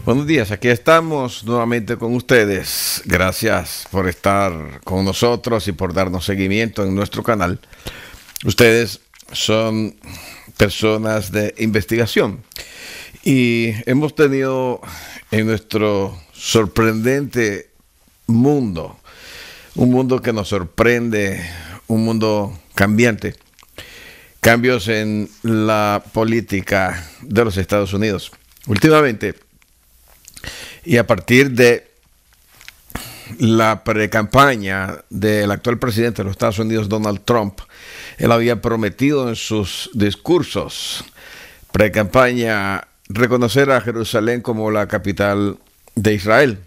Buenos días, aquí estamos nuevamente con ustedes. Gracias por estar con nosotros y por darnos seguimiento en nuestro canal. Ustedes son personas de investigación y hemos tenido en nuestro sorprendente mundo, un mundo que nos sorprende, un mundo cambiante, cambios en la política de los Estados Unidos. Últimamente, y a partir de la precampaña del actual presidente de los Estados Unidos, Donald Trump, él había prometido en sus discursos precampaña reconocer a Jerusalén como la capital de Israel.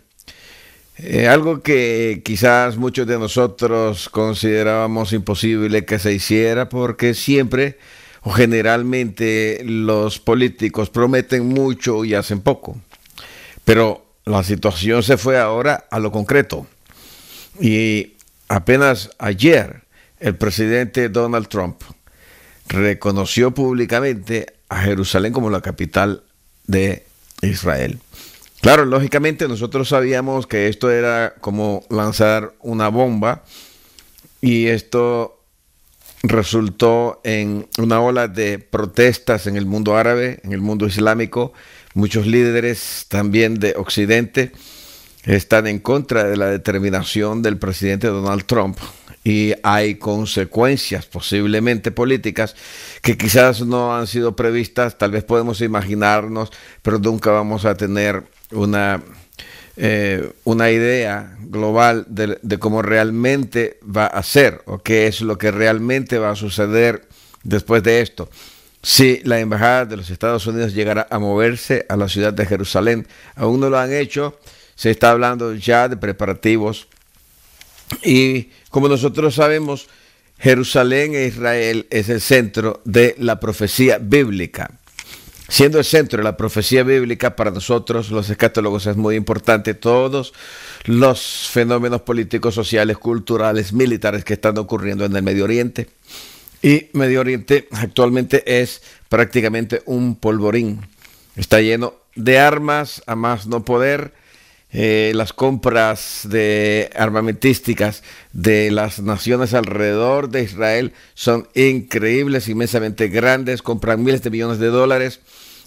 Algo que quizás muchos de nosotros considerábamos imposible que se hiciera porque siempre o generalmente los políticos prometen mucho y hacen poco. Pero la situación se fue ahora a lo concreto. Y apenas ayer el presidente Donald Trump reconoció públicamente a Jerusalén como la capital de Israel. Claro, lógicamente nosotros sabíamos que esto era como lanzar una bomba y esto resultó en una ola de protestas en el mundo árabe, en el mundo islámico. Muchos líderes también de Occidente están en contra de la determinación del presidente Donald Trump y hay consecuencias posiblemente políticas que quizás no han sido previstas, tal vez podemos imaginarnos, pero nunca vamos a tener una idea global de cómo realmente va a ser o qué es lo que realmente va a suceder después de esto. Si la embajada de los Estados Unidos llegara a moverse a la ciudad de Jerusalén, aún no lo han hecho, se está hablando ya de preparativos y como nosotros sabemos, Jerusalén e Israel es el centro de la profecía bíblica. Siendo el centro de la profecía bíblica, para nosotros los escatólogos es muy importante todos los fenómenos políticos, sociales, culturales, militares que están ocurriendo en el Medio Oriente. Y Medio Oriente actualmente es prácticamente un polvorín. Está lleno de armas a más no poder. Las compras de armamentísticas de las naciones alrededor de Israel son increíbles, inmensamente grandes. Compran miles de millones de dólares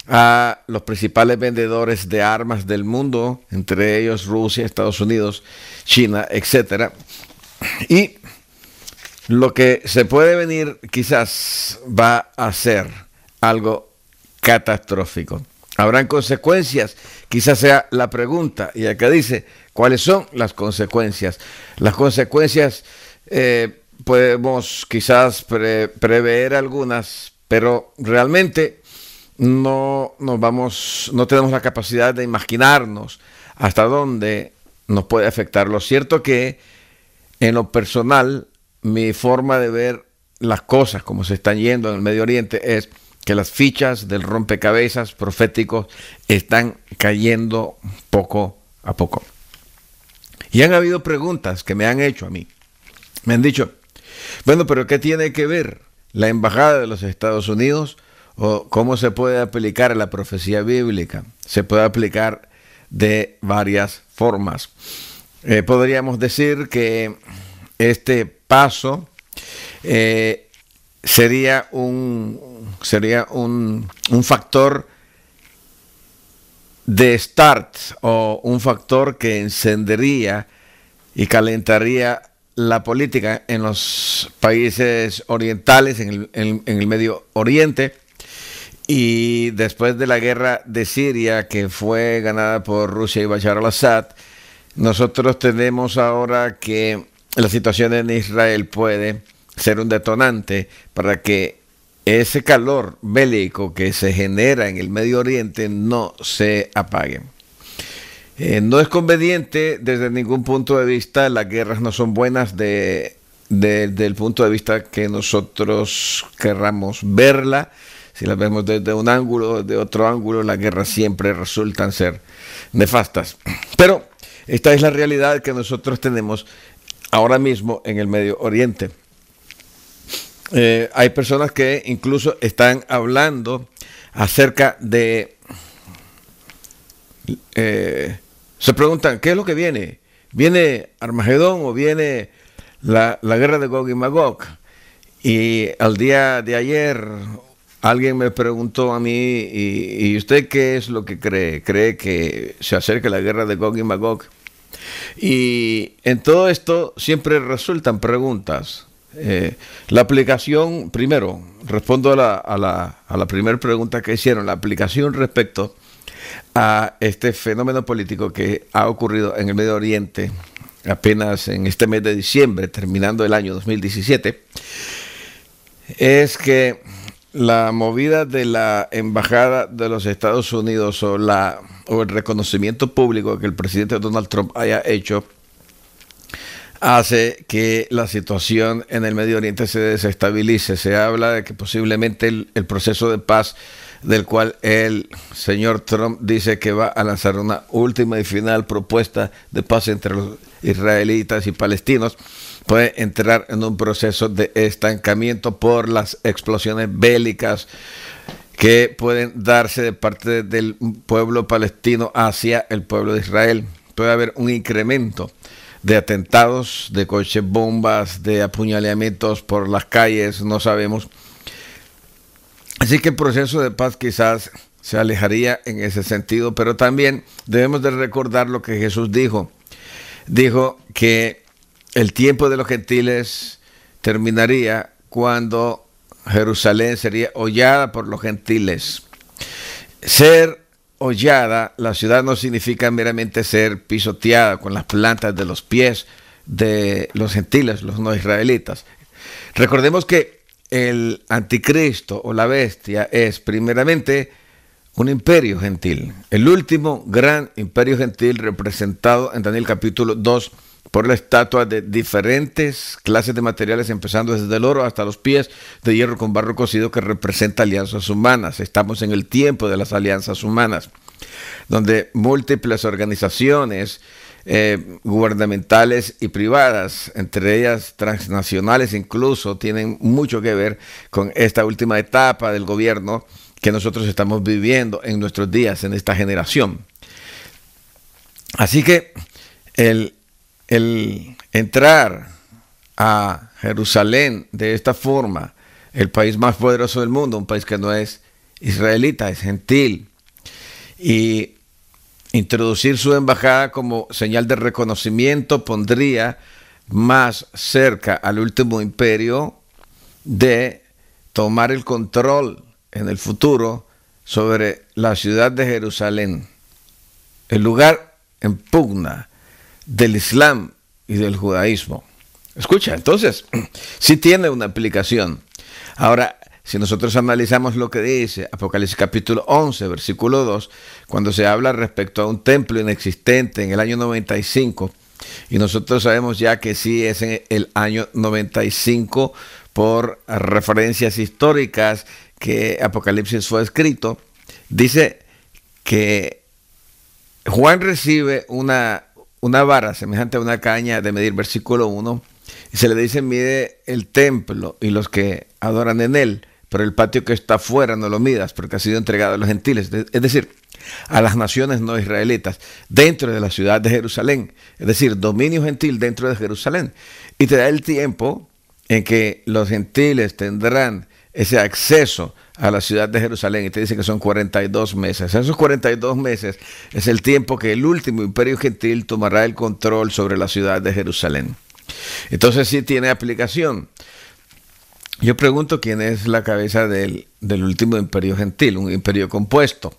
a los principales vendedores de armas del mundo, entre ellos Rusia, Estados Unidos, China, etcétera. Y lo que se puede venir quizás va a ser algo catastrófico. ¿Habrán consecuencias? Quizás sea la pregunta. Y acá dice, ¿cuáles son las consecuencias? Las consecuencias podemos quizás prever algunas, pero realmente no tenemos la capacidad de imaginarnos hasta dónde nos puede afectar. Lo cierto que en lo personal, mi forma de ver las cosas como se están yendo en el Medio Oriente es que las fichas del rompecabezas proféticos están cayendo poco a poco. Y han habido preguntas que me han hecho a mí. Me han dicho, bueno, pero ¿qué tiene que ver la embajada de los Estados Unidos o cómo se puede aplicar la profecía bíblica? Se puede aplicar de varias formas. Podríamos decir que este paso sería un factor de start o un factor que encendería y calentaría la política en los países orientales, en el Medio Oriente. Y después de la guerra de Siria, que fue ganada por Rusia y Bashar al-Assad, nosotros tenemos ahora que la situación en Israel puede ser un detonante para que ese calor bélico que se genera en el Medio Oriente no se apague. No es conveniente desde ningún punto de vista, las guerras no son buenas desde el punto de vista que nosotros querramos verla. Si las vemos desde un ángulo, de otro ángulo, las guerras siempre resultan ser nefastas. Pero esta es la realidad que nosotros tenemos ahora mismo en el Medio Oriente. Hay personas que incluso están hablando acerca de se preguntan, ¿qué es lo que viene? ¿Viene Armagedón o viene la guerra de Gog y Magog? Y al día de ayer alguien me preguntó a mí, ¿y usted qué es lo que cree? ¿Cree que se acerca la guerra de Gog y Magog? Y en todo esto siempre resultan preguntas. La aplicación, primero, respondo a la primera pregunta que hicieron, la aplicación respecto a este fenómeno político que ha ocurrido en el Medio Oriente apenas en este mes de diciembre, terminando el año 2017, es que la movida de la Embajada de los Estados Unidos o el reconocimiento público que el presidente Donald Trump haya hecho hace que la situación en el Medio Oriente se desestabilice. Se habla de que posiblemente el proceso de paz del cual el señor Trump dice que va a lanzar una última y final propuesta de paz entre los israelitas y palestinos, puede entrar en un proceso de estancamiento por las explosiones bélicas que pueden darse de parte del pueblo palestino hacia el pueblo de Israel. Puede haber un incremento de atentados, de coches bombas, de apuñalamientos por las calles, no sabemos. Así que el proceso de paz quizás se alejaría en ese sentido, pero también debemos de recordar lo que Jesús dijo. Dijo que el tiempo de los gentiles terminaría cuando Jerusalén sería hollada por los gentiles. Ser hollada, la ciudad no significa meramente ser pisoteada con las plantas de los pies de los gentiles, los no israelitas. Recordemos que el anticristo o la bestia es primeramente un imperio gentil, el último gran imperio gentil representado en Daniel capítulo 2 por la estatua de diferentes clases de materiales, empezando desde el oro hasta los pies de hierro con barro cocido, que representa alianzas humanas. Estamos en el tiempo de las alianzas humanas, donde múltiples organizaciones gubernamentales y privadas, entre ellas transnacionales incluso, tienen mucho que ver con esta última etapa del gobierno que nosotros estamos viviendo en nuestros días, en esta generación. Así que el entrar a Jerusalén de esta forma, el país más poderoso del mundo, un país que no es israelita, es gentil, y introducir su embajada como señal de reconocimiento pondría más cerca al último imperio de tomar el control en el futuro sobre la ciudad de Jerusalén, el lugar en pugna del Islam y del judaísmo. Escucha, entonces, sí tiene una aplicación. Ahora, si nosotros analizamos lo que dice Apocalipsis capítulo 11, versículo 2, cuando se habla respecto a un templo inexistente en el año 95, y nosotros sabemos ya que sí es en el año 95 por referencias históricas que Apocalipsis fue escrito, dice que Juan recibe una vara semejante a una caña de medir, versículo 1, y se le dice: mide el templo y los que adoran en él, pero el patio que está afuera no lo midas, porque ha sido entregado a los gentiles, es decir, a las naciones no israelitas, dentro de la ciudad de Jerusalén, es decir, dominio gentil dentro de Jerusalén. Y te da el tiempo en que los gentiles tendrán ese acceso a la ciudad de Jerusalén, y te dice que son 42 meses. Esos 42 meses es el tiempo que el último imperio gentil tomará el control sobre la ciudad de Jerusalén. Entonces sí tiene aplicación. Yo pregunto quién es la cabeza del último imperio gentil, un imperio compuesto.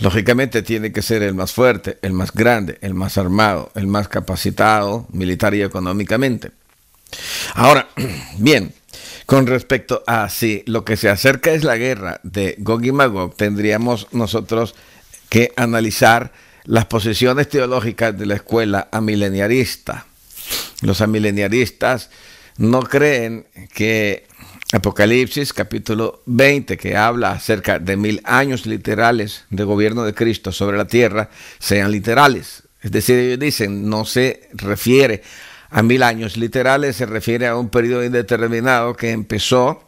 Lógicamente tiene que ser el más fuerte, el más grande, el más armado, el más capacitado militar y económicamente. Ahora, bien, con respecto a si lo que se acerca es la guerra de Gog y Magog, tendríamos nosotros que analizar las posiciones teológicas de la escuela amileniarista. Los amileniaristas no creen que Apocalipsis capítulo 20, que habla acerca de 1000 años literales de gobierno de Cristo sobre la tierra, sean literales. Es decir, ellos dicen, no se refiere a 1000 años literales, se refiere a un periodo indeterminado que empezó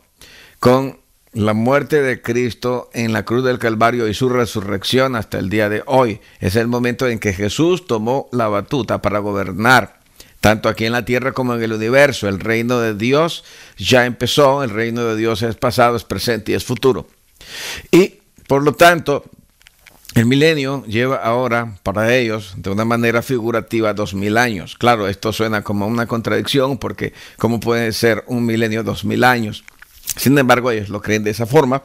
con la muerte de Cristo en la cruz del Calvario y su resurrección hasta el día de hoy. Es el momento en que Jesús tomó la batuta para gobernar, tanto aquí en la tierra como en el universo. El reino de Dios ya empezó, el reino de Dios es pasado, es presente y es futuro. Y por lo tanto, el milenio lleva ahora para ellos, de una manera figurativa, 2000 años. Claro, esto suena como una contradicción porque ¿cómo puede ser un milenio 2000 años? Sin embargo, ellos lo creen de esa forma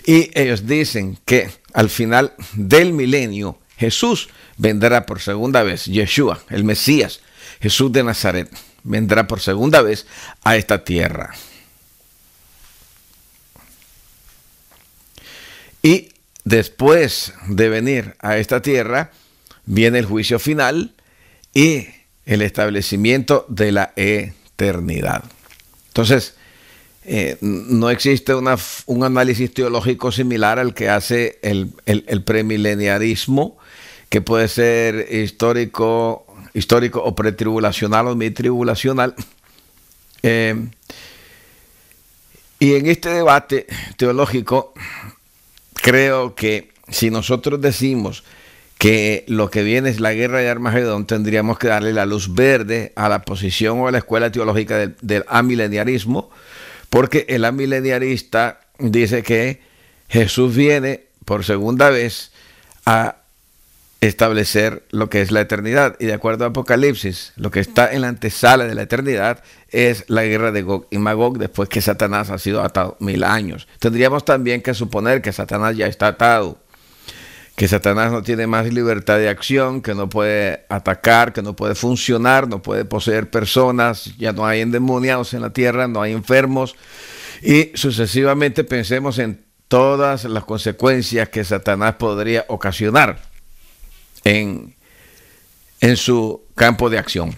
y ellos dicen que al final del milenio Jesús vendrá por segunda vez. Yeshua, el Mesías, Jesús de Nazaret, vendrá por segunda vez a esta tierra. Y después de venir a esta tierra, viene el juicio final y el establecimiento de la eternidad. Entonces, no existe un análisis teológico similar al que hace el premileniarismo, que puede ser histórico o pretribulacional o mitribulacional. Y en este debate teológico, creo que si nosotros decimos que lo que viene es la guerra de Armagedón, tendríamos que darle la luz verde a la posición o a la escuela teológica del amileniarismo, porque el amileniarista dice que Jesús viene por segunda vez a establecer lo que es la eternidad. Y de acuerdo a Apocalipsis, lo que está en la antesala de la eternidad es la guerra de Gog y Magog, después que Satanás ha sido atado 1000 años. Tendríamos también que suponer que Satanás ya está atado, que Satanás no tiene más libertad de acción, que no puede atacar, que no puede funcionar, no puede poseer personas, ya no hay endemoniados en la tierra, no hay enfermos, y sucesivamente pensemos en todas las consecuencias que Satanás podría ocasionar en su campo de acción.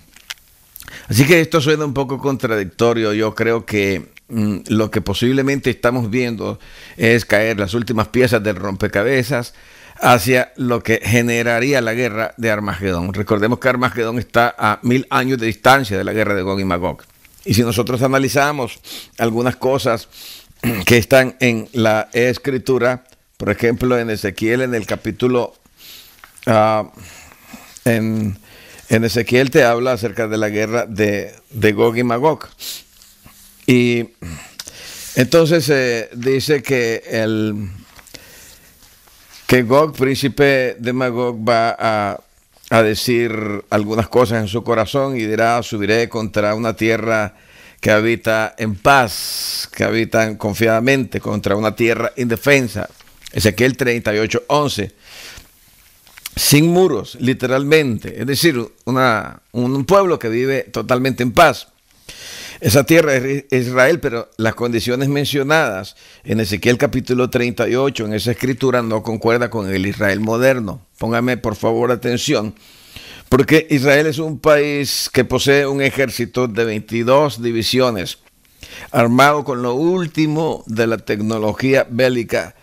Así que esto suena un poco contradictorio. Yo creo que lo que posiblemente estamos viendo es caer las últimas piezas del rompecabezas hacia lo que generaría la guerra de Armagedón. Recordemos que Armagedón está a 1000 años de distancia de la guerra de Gog y Magog. Y si nosotros analizamos algunas cosas que están en la Escritura, por ejemplo en Ezequiel, en el capítulo en Ezequiel te habla acerca de la guerra de Gog y Magog. Y entonces dice que Gog, príncipe de Magog, va a decir algunas cosas en su corazón y dirá: subiré contra una tierra que habita en paz, que habitan confiadamente, contra una tierra indefensa. Ezequiel 38:11. Sin muros, literalmente, es decir, un pueblo que vive totalmente en paz. Esa tierra es Israel, pero las condiciones mencionadas en Ezequiel capítulo 38, en esa escritura, no concuerda con el Israel moderno. Póngame por favor atención, porque Israel es un país que posee un ejército de 22 divisiones, armado con lo último de la tecnología bélica.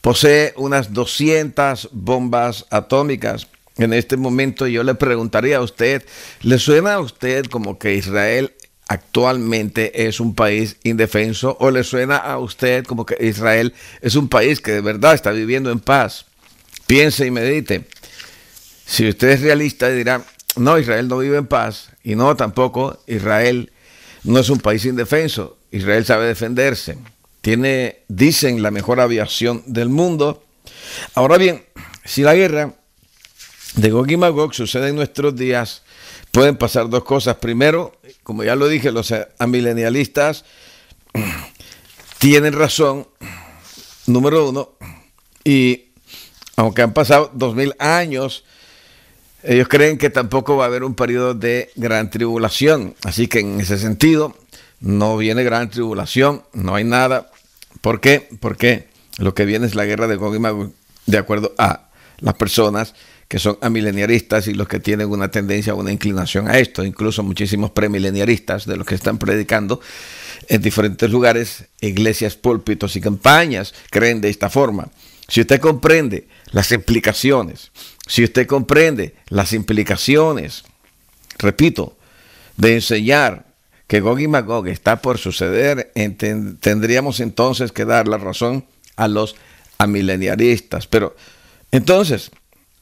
Posee unas 200 bombas atómicas. En este momento yo le preguntaría a usted, ¿le suena a usted como que Israel actualmente es un país indefenso? ¿O le suena a usted como que Israel es un país que de verdad está viviendo en paz? Piense y medite. Si usted es realista dirá: no, Israel no vive en paz. Y no, tampoco, Israel no es un país indefenso. Israel sabe defenderse. Tiene, dicen, la mejor aviación del mundo. Ahora bien, si la guerra de Gog y Magog sucede en nuestros días, pueden pasar dos cosas. Primero, como ya lo dije, los amilenialistas tienen razón, número uno, y aunque han pasado 2000 años, ellos creen que tampoco va a haber un periodo de gran tribulación. Así que en ese sentido, no viene gran tribulación, no hay nada. ¿Por qué? Porque lo que viene es la guerra de Gog y Magog, de acuerdo a las personas que son amileniaristas y los que tienen una tendencia, una inclinación a esto. Incluso muchísimos premileniaristas de los que están predicando en diferentes lugares, iglesias, púlpitos y campañas, creen de esta forma. Si usted comprende las implicaciones, repito, de enseñar que Gog y Magog está por suceder, tendríamos entonces que dar la razón a los amileniaristas. Pero entonces,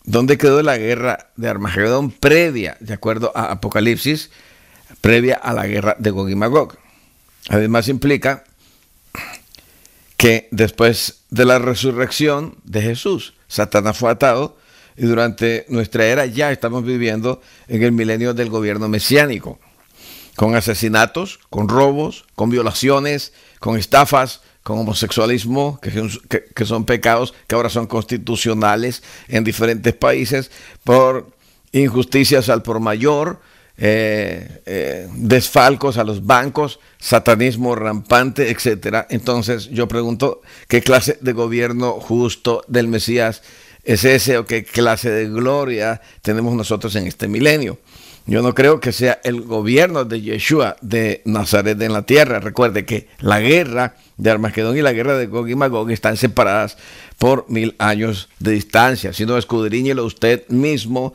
¿dónde quedó la guerra de Armagedón previa, de acuerdo a Apocalipsis, previa a la guerra de Gog y Magog? Además implica que después de la resurrección de Jesús, Satanás fue atado y durante nuestra era ya estamos viviendo en el milenio del gobierno mesiánico, con asesinatos, con robos, con violaciones, con estafas, con homosexualismo, que son pecados que ahora son constitucionales en diferentes países, por injusticias al por mayor, desfalcos a los bancos, satanismo rampante, etcétera. Entonces yo pregunto, ¿qué clase de gobierno justo del Mesías es ese, o qué clase de gloria tenemos nosotros en este milenio? Yo no creo que sea el gobierno de Yeshua de Nazaret en la tierra. Recuerde que la guerra de Armagedón y la guerra de Gog y Magog están separadas por 1000 años de distancia. Si no, escudriñelo usted mismo.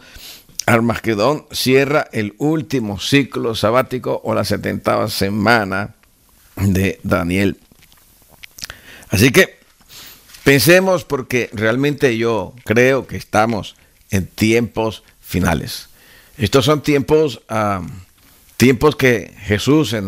Armagedón cierra el último ciclo sabático o la 70ª semana de Daniel. Así que pensemos, porque realmente yo creo que estamos en tiempos finales. Estos son tiempos que Jesús en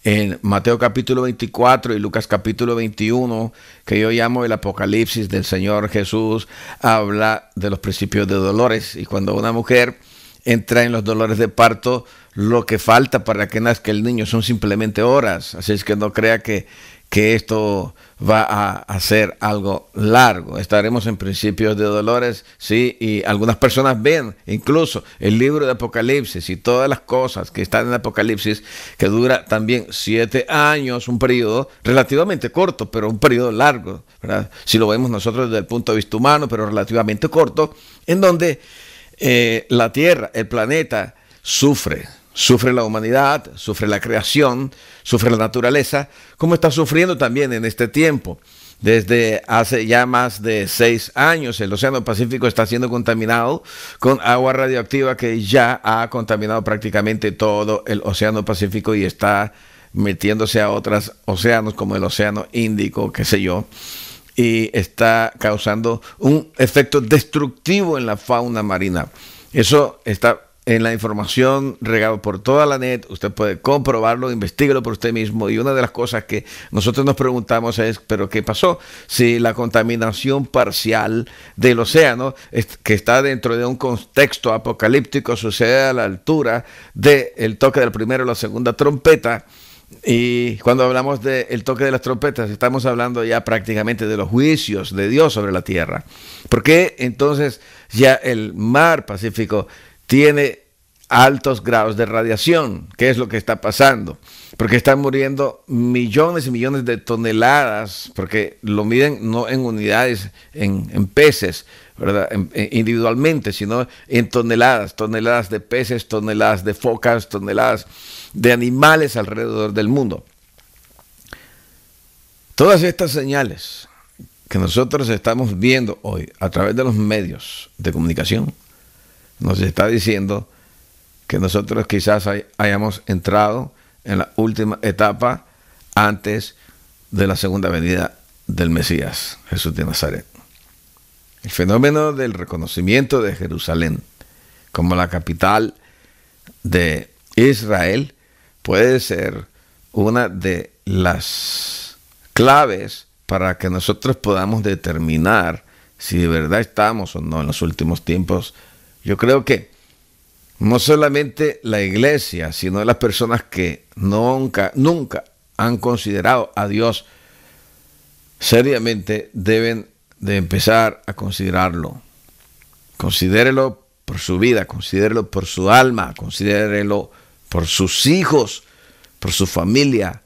en Mateo capítulo 24 y Lucas capítulo 21, que yo llamo el Apocalipsis del Señor Jesús, habla de los principios de dolores. Y cuando una mujer entra en los dolores de parto, lo que falta para que nazca el niño son simplemente horas. Así es que no crea que esto va a ser algo largo. Estaremos en principios de dolores, sí, y algunas personas ven incluso el libro de Apocalipsis y todas las cosas que están en Apocalipsis, que dura también 7 años, un periodo relativamente corto, pero un periodo largo, ¿verdad? Si lo vemos nosotros desde el punto de vista humano, pero relativamente corto, en donde la Tierra, el planeta, sufre la humanidad, sufre la creación, sufre la naturaleza, como está sufriendo también en este tiempo. Desde hace ya más de 6 años, el Océano Pacífico está siendo contaminado con agua radioactiva que ya ha contaminado prácticamente todo el Océano Pacífico y está metiéndose a otros océanos como el Océano Índico, qué sé yo, y está causando un efecto destructivo en la fauna marina. Eso está en la información regado por toda la net. Usted puede comprobarlo, investíguelo por usted mismo. Y una de las cosas que nosotros nos preguntamos es, ¿pero qué pasó? Si la contaminación parcial del océano, que está dentro de un contexto apocalíptico, sucede a la altura del toque del primero y la segunda trompeta. Y cuando hablamos del toque de las trompetas, estamos hablando ya prácticamente de los juicios de Dios sobre la tierra. ¿Por qué entonces ya el mar Pacífico tiene altos grados de radiación? ¿Qué es lo que está pasando? Porque están muriendo millones y millones de toneladas, porque lo miden no en unidades, en peces, ¿verdad? Individualmente, sino en toneladas de peces, toneladas de focas, toneladas de animales alrededor del mundo. Todas estas señales que nosotros estamos viendo hoy a través de los medios de comunicación nos está diciendo que nosotros quizás hayamos entrado en la última etapa antes de la segunda venida del Mesías, Jesús de Nazaret. El fenómeno del reconocimiento de Jerusalén como la capital de Israel puede ser una de las claves para que nosotros podamos determinar si de verdad estamos o no en los últimos tiempos. Yo creo que no solamente la iglesia, sino las personas que nunca han considerado a Dios seriamente deben de empezar a considerarlo. Considérelo por su vida, considérelo por su alma, considérelo por sus hijos, por su familia,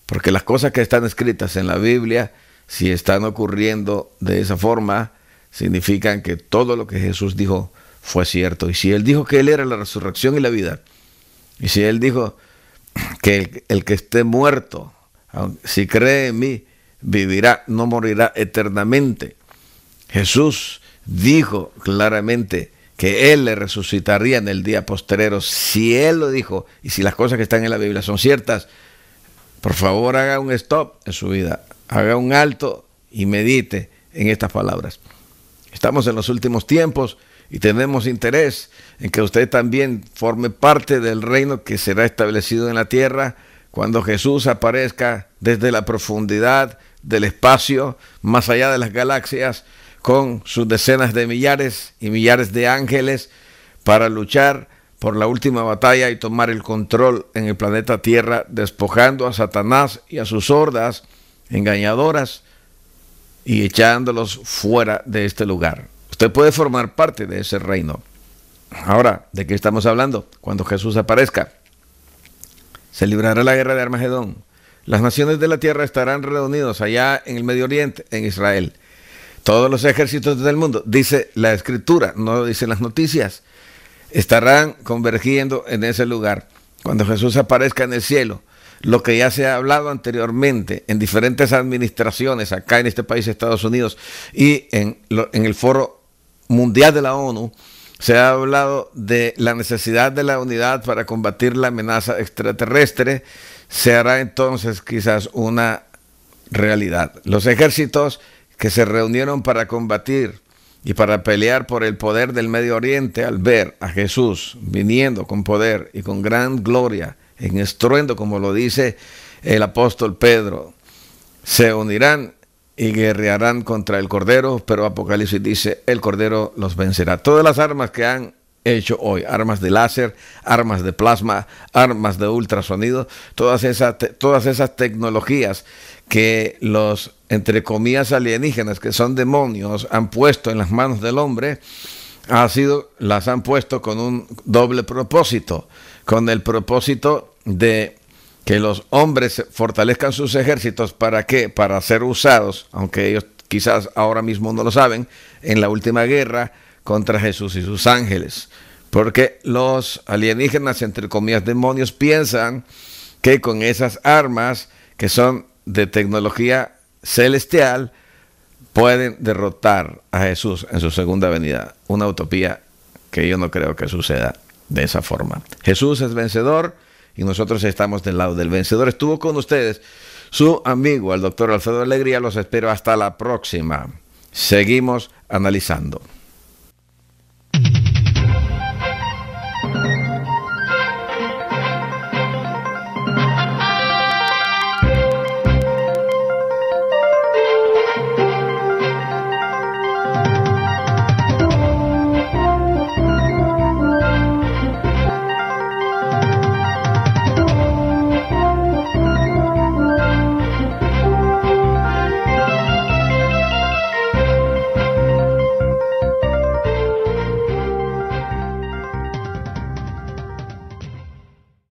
porque las cosas que están escritas en la Biblia, si están ocurriendo de esa forma, significan que todo lo que Jesús dijo fue cierto. Y si Él dijo que Él era la resurrección y la vida, y si Él dijo que el que esté muerto, si cree en mí, vivirá, no morirá eternamente. Jesús dijo claramente que Él le resucitaría en el día postrero. Si Él lo dijo y si las cosas que están en la Biblia son ciertas, por favor haga un stop en su vida, haga un alto y medite en estas palabras. Estamos en los últimos tiempos y tenemos interés en que usted también forme parte del reino que será establecido en la tierra cuando Jesús aparezca desde la profundidad del espacio, más allá de las galaxias, con sus decenas de millares y millares de ángeles para luchar por la última batalla y tomar el control en el planeta Tierra, despojando a Satanás y a sus hordas engañadoras y echándolos fuera de este lugar. Usted puede formar parte de ese reino. Ahora, ¿de qué estamos hablando? Cuando Jesús aparezca, se librará la guerra de Armagedón. Las naciones de la tierra estarán reunidos allá en el Medio Oriente, en Israel. Todos los ejércitos del mundo, dice la Escritura, no lo dicen las noticias, estarán convergiendo en ese lugar. Cuando Jesús aparezca en el cielo, lo que ya se ha hablado anteriormente en diferentes administraciones acá en este país, Estados Unidos, y en el Foro Mundial de la ONU, se ha hablado de la necesidad de la unidad para combatir la amenaza extraterrestre. Se hará entonces quizás una realidad. Los ejércitos que se reunieron para combatir y para pelear por el poder del Medio Oriente, al ver a Jesús viniendo con poder y con gran gloria, en estruendo, como lo dice el apóstol Pedro, se unirán y guerrearán contra el Cordero, pero Apocalipsis dice, el Cordero los vencerá. Todas las armas que han hecho hoy, armas de láser, armas de plasma, armas de ultrasonido, todas esas tecnologías que los, entre comillas, alienígenas, que son demonios, han puesto en las manos del hombre, las han puesto con un doble propósito, con el propósito de que los hombres fortalezcan sus ejércitos. ¿Para qué? Para ser usados, aunque ellos quizás ahora mismo no lo saben, en la última guerra contra Jesús y sus ángeles. Porque los alienígenas, entre comillas, demonios, piensan que con esas armas que son de tecnología celestial pueden derrotar a Jesús en su segunda venida. Una utopía que yo no creo que suceda de esa forma. Jesús es vencedor y nosotros estamos del lado del vencedor. Estuvo con ustedes su amigo, el doctor Alfredo Alegría. Los espero hasta la próxima. Seguimos analizando.